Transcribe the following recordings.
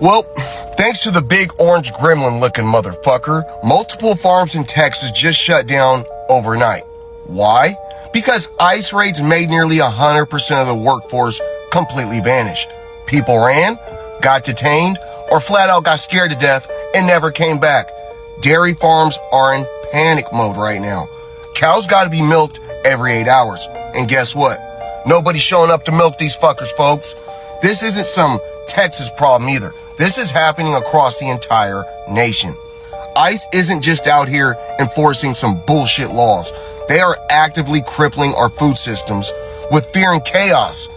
Well, thanks to the big orange gremlin looking motherfucker, multiple farms in Texas just shut down overnight. Why? Because ICE raids made nearly 100% of the workforce completely vanish. People ran, got detained, or flat out got scared to death and never came back. Dairy farms are in panic mode right now. Cows gotta be milked every 8 hours. And guess what? Nobody's showing up to milk these fuckers, folks. This isn't some Texas problem either. This is happening across the entire nation. ICE isn't just out here enforcing some bullshit laws. They are actively crippling our food systems with fear and chaos.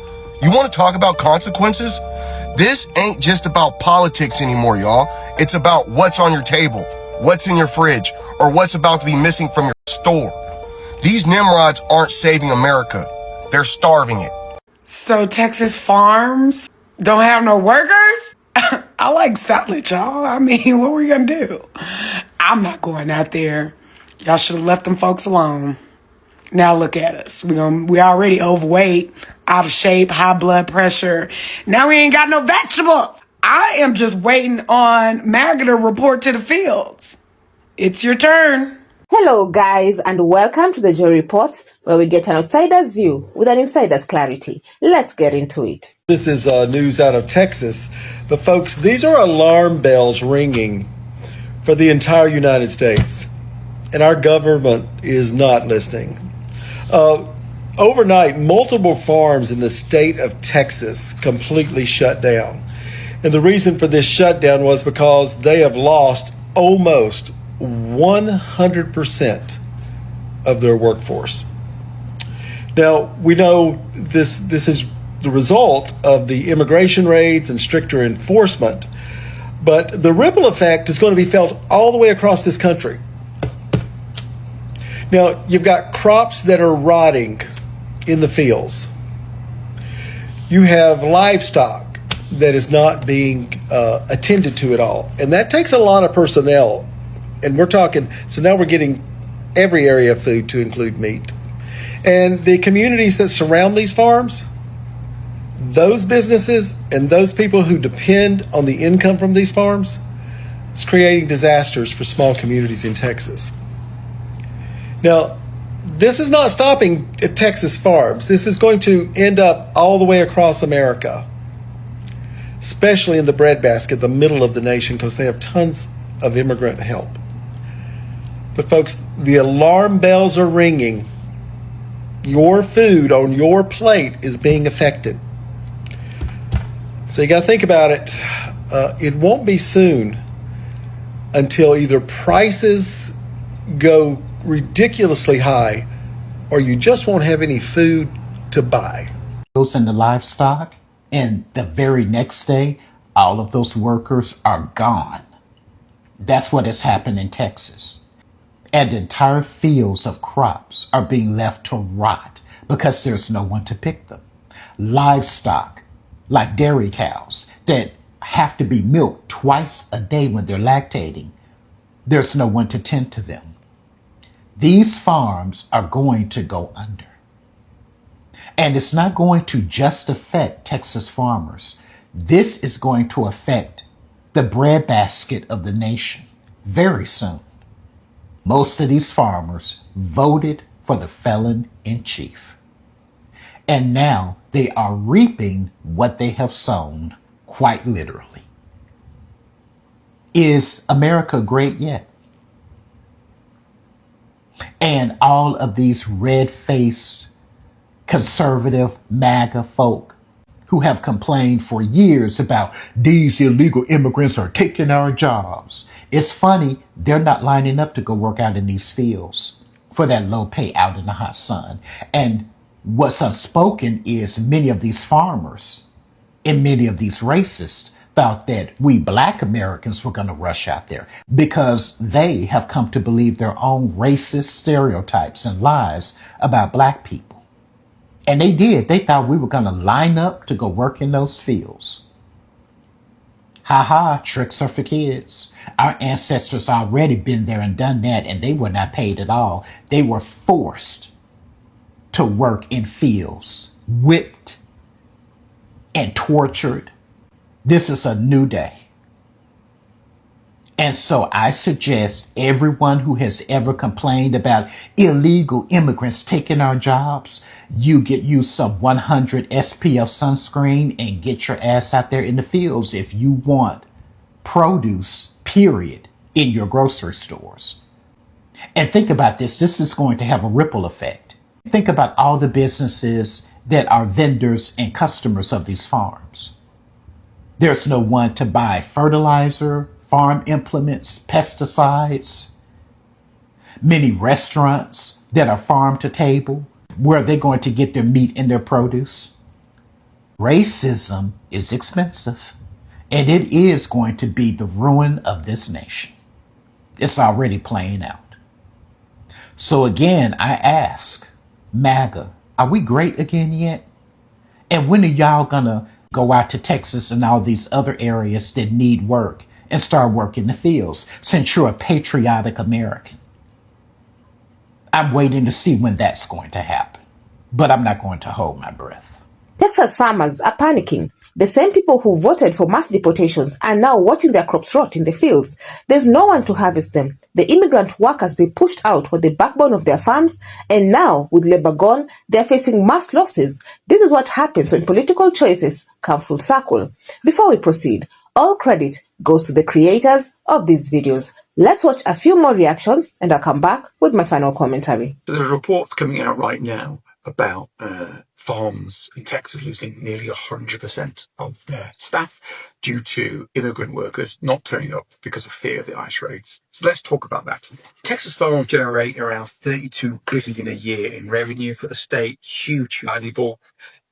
You want to talk about consequences? This ain't just about politics anymore, y'all. It's about what's on your table, what's in your fridge, or what's about to be missing from your store. These Nimrods aren't saving America. They're starving it. So Texas farms don't have no workers? I like salad, y'all. I mean, what we gonna do? I'm not going out there. Y'all should have left them folks alone. Now look at us. We already overweight, out of shape, high blood pressure. Now we ain't got no vegetables. I am just waiting on MAGA to report to the fields. It's your turn. Hello guys, and welcome to the Joe Report, where we get an outsider's view with an insider's clarity. Let's get into it. This is news out of Texas. But folks, these are alarm bells ringing for the entire United States. And our government is not listening. Overnight, multiple farms in the state of Texas completely shut down. And the reason for this shutdown was because they have lost almost 100% of their workforce. Now, we know this is the result of the immigration raids and stricter enforcement, but the ripple effect is going to be felt all the way across this country. Now, you've got crops that are rotting in the fields. You have livestock that is not being attended to at all, and that takes a lot of personnel. And we're talking, so now we're getting every area of food to include meat. And the communities that surround these farms, those businesses and those people who depend on the income from these farms, it's creating disasters for small communities in Texas. Now, this is not stopping at Texas farms. This is going to end up all the way across America, especially in the breadbasket, the middle of the nation, because they have tons of immigrant help. But folks, the alarm bells are ringing. Your food on your plate is being affected. So you got to think about it. It won't be soon until either prices go ridiculously high or you just won't have any food to buy. Those in the livestock, and the very next day, all of those workers are gone. That's what has happened in Texas. And entire fields of crops are being left to rot because there's no one to pick them. Livestock, like dairy cows, that have to be milked twice a day when they're lactating, there's no one to tend to them. These farms are going to go under. And it's not going to just affect Texas farmers. This is going to affect the breadbasket of the nation very soon. Most of these farmers voted for the felon in chief. And now they are reaping what they have sown, quite literally. Is America great yet? And all of these red-faced, conservative MAGA folk who have complained for years about these illegal immigrants are taking our jobs. It's funny, they're not lining up to go work out in these fields for that low pay out in the hot sun. And what's unspoken is many of these farmers and many of these racists thought that we Black Americans were going to rush out there because they have come to believe their own racist stereotypes and lies about Black people. And they did. They thought we were going to line up to go work in those fields. Ha ha, tricks are for kids. Our ancestors already been there and done that, and they were not paid at all. They were forced to work in fields, whipped and tortured. This is a new day. And so I suggest everyone who has ever complained about illegal immigrants taking our jobs, you get you some 100 SPF sunscreen and get your ass out there in the fields if you want produce, period, in your grocery stores. And think about this. This is going to have a ripple effect. Think about all the businesses that are vendors and customers of these farms. There's no one to buy fertilizer, farm implements, pesticides. Many restaurants that are farm to table, where are they going to get their meat and their produce? Racism is expensive, and it is going to be the ruin of this nation. It's already playing out. So again, I ask, MAGA, are we great again yet? And when are y'all gonna go out to Texas and all these other areas that need work and start working the fields, since you're a patriotic American? I'm waiting to see when that's going to happen, but I'm not going to hold my breath. Texas farmers are panicking. The same people who voted for mass deportations are now watching their crops rot in the fields. There's no one to harvest them. The immigrant workers they pushed out were the backbone of their farms, and now, with labor gone, they're facing mass losses. This is what happens when political choices come full circle. Before we proceed, all credit goes to the creators of these videos. Let's watch a few more reactions, and I'll come back with my final commentary. So there's reports coming out right now about farms in Texas losing nearly 100% of their staff due to immigrant workers not turning up because of fear of the ICE raids. So let's talk about that. Texas farms generate around $32 billion a year in revenue for the state, huge, valuable,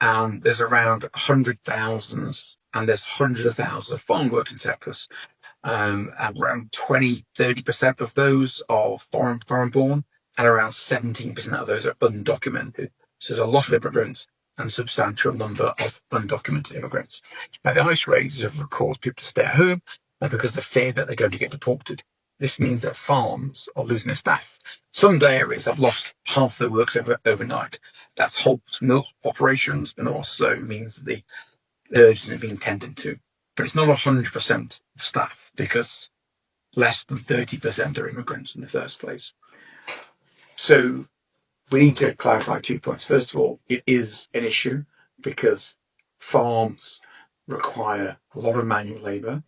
and there's around 100,000 and there's hundreds of thousands of farm workers in Texas. And around 30% of those are foreign born, and around 17% of those are undocumented. So there's a lot of immigrants and a substantial number of undocumented immigrants. Now, the ICE raids have caused people to stay at home, and because of the fear that they're going to get deported. This means that farms are losing their staff. Some dairies have lost half their workers overnight. That's halts milk operations, and also means the herd isn't being tended to. But it's not 100% of staff, because less than 30% are immigrants in the first place. So we need to clarify 2 points. First of all, it is an issue because farms require a lot of manual labour.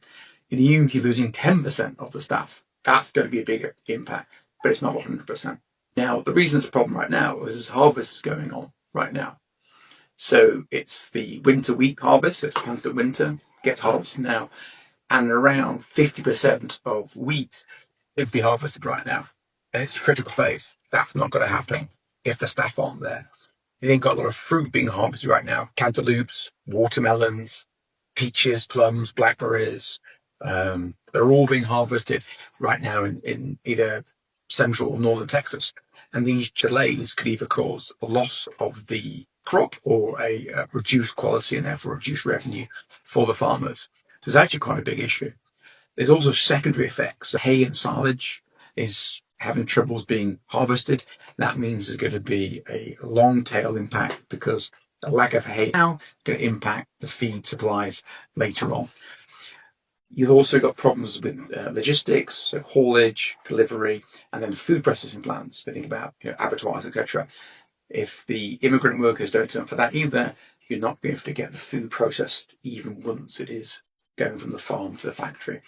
And even if you're losing 10% of the staff, that's going to be a bigger impact, but it's not 100%. Now, the reason it's a problem right now is this harvest is going on right now. So it's the winter wheat harvest, so it's plants that winter, gets harvested now, and around 50% of wheat would be harvested right now. And it's a critical phase. That's not going to happen if the staff aren't there. You then got a lot of fruit being harvested right now: cantaloupes, watermelons, peaches, plums, blackberries. They're all being harvested right now in either central or northern Texas. And these delays could either cause a loss of the crop or a reduced quality and therefore reduced revenue for the farmers. So it's actually quite a big issue. There's also secondary effects. Hay and silage is having troubles being harvested. That means there's going to be a long tail impact because the lack of hay now is going to impact the feed supplies later on. You've also got problems with logistics, so haulage, delivery, and then food processing plants. They think about abattoirs, etc. If the immigrant workers don't turn up for that either, you're not going to be able to get the food processed even once it is going from the farm to the factory.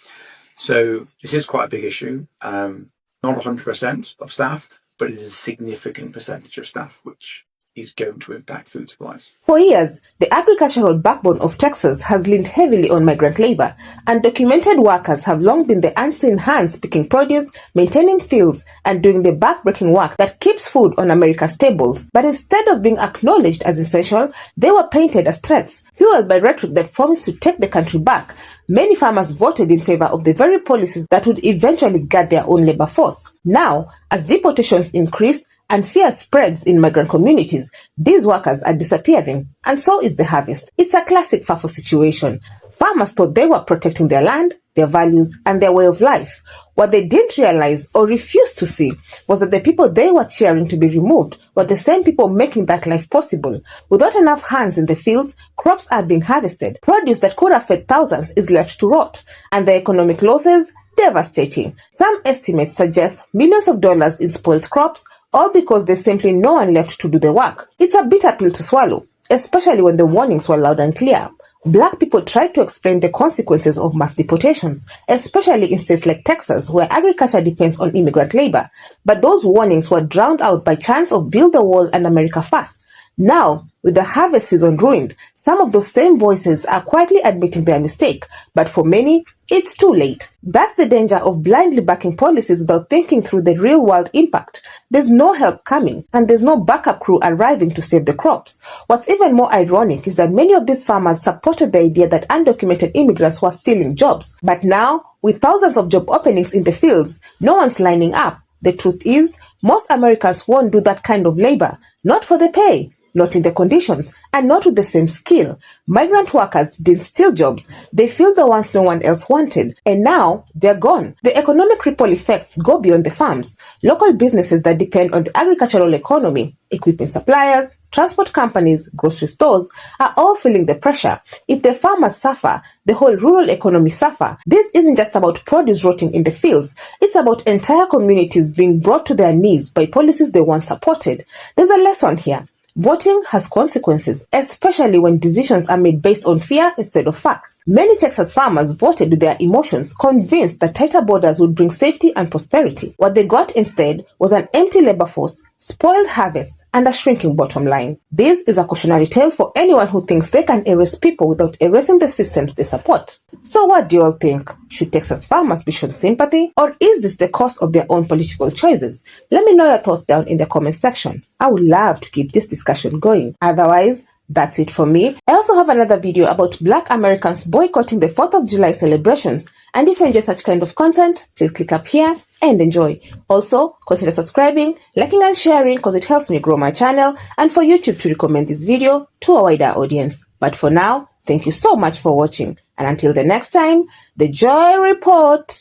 So this is quite a big issue. Not 100% of staff, but it is a significant percentage of staff, which is going to impact food supplies. For years, the agricultural backbone of Texas has leaned heavily on migrant labor, and documented workers have long been the unseen hands picking produce, maintaining fields, and doing the back-breaking work that keeps food on America's tables. But instead of being acknowledged as essential, they were painted as threats, fueled by rhetoric that promised to take the country back. Many farmers voted in favor of the very policies that would eventually guard their own labor force. Now, as deportations increase and fear spreads in migrant communities, these workers are disappearing, and so is the harvest. It's a classic FAFO situation. Farmers thought they were protecting their land, their values, and their way of life. What they didn't realize or refused to see was that the people they were cheering to be removed were the same people making that life possible. Without enough hands in the fields, crops are being harvested. Produce that could have fed thousands is left to rot, and the economic losses, devastating. Some estimates suggest millions of dollars in spoiled crops, all because there's simply no one left to do the work. It's a bitter pill to swallow, especially when the warnings were loud and clear. Black people tried to explain the consequences of mass deportations, especially in states like Texas, where agriculture depends on immigrant labor. But those warnings were drowned out by chants of Build the Wall and America First. Now, with the harvest season ruined, some of those same voices are quietly admitting their mistake, but for many, it's too late. That's the danger of blindly backing policies without thinking through the real-world impact. There's no help coming, and there's no backup crew arriving to save the crops. What's even more ironic is that many of these farmers supported the idea that undocumented immigrants were stealing jobs. But now, with thousands of job openings in the fields, no one's lining up. The truth is, most Americans won't do that kind of labor, not for the pay, not in the conditions, and not with the same skill. Migrant workers didn't steal jobs, they filled the ones no one else wanted, and now they're gone. The economic ripple effects go beyond the farms. Local businesses that depend on the agricultural economy, equipment suppliers, transport companies, grocery stores, are all feeling the pressure. If the farmers suffer, the whole rural economy suffer. This isn't just about produce rotting in the fields, it's about entire communities being brought to their knees by policies they once supported. There's a lesson here. Voting has consequences, especially when decisions are made based on fear instead of facts. Many Texas farmers voted with their emotions, convinced that tighter borders would bring safety and prosperity. What they got instead was an empty labor force, spoiled harvests, and a shrinking bottom line. This is a cautionary tale for anyone who thinks they can erase people without erasing the systems they support. So what do you all think? Should Texas farmers be shown sympathy? Or is this the cost of their own political choices? Let me know your thoughts down in the comment section. I would love to keep this discussion going. Otherwise, that's it for me. I also have another video about Black Americans boycotting the 4th of July celebrations. And if you enjoy such kind of content, please click up here and enjoy. Also, consider subscribing, liking and sharing because it helps me grow my channel and for YouTube to recommend this video to a wider audience. But for now, thank you so much for watching. And until the next time, the Joy Report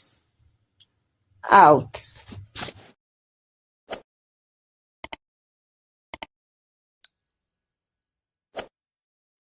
out.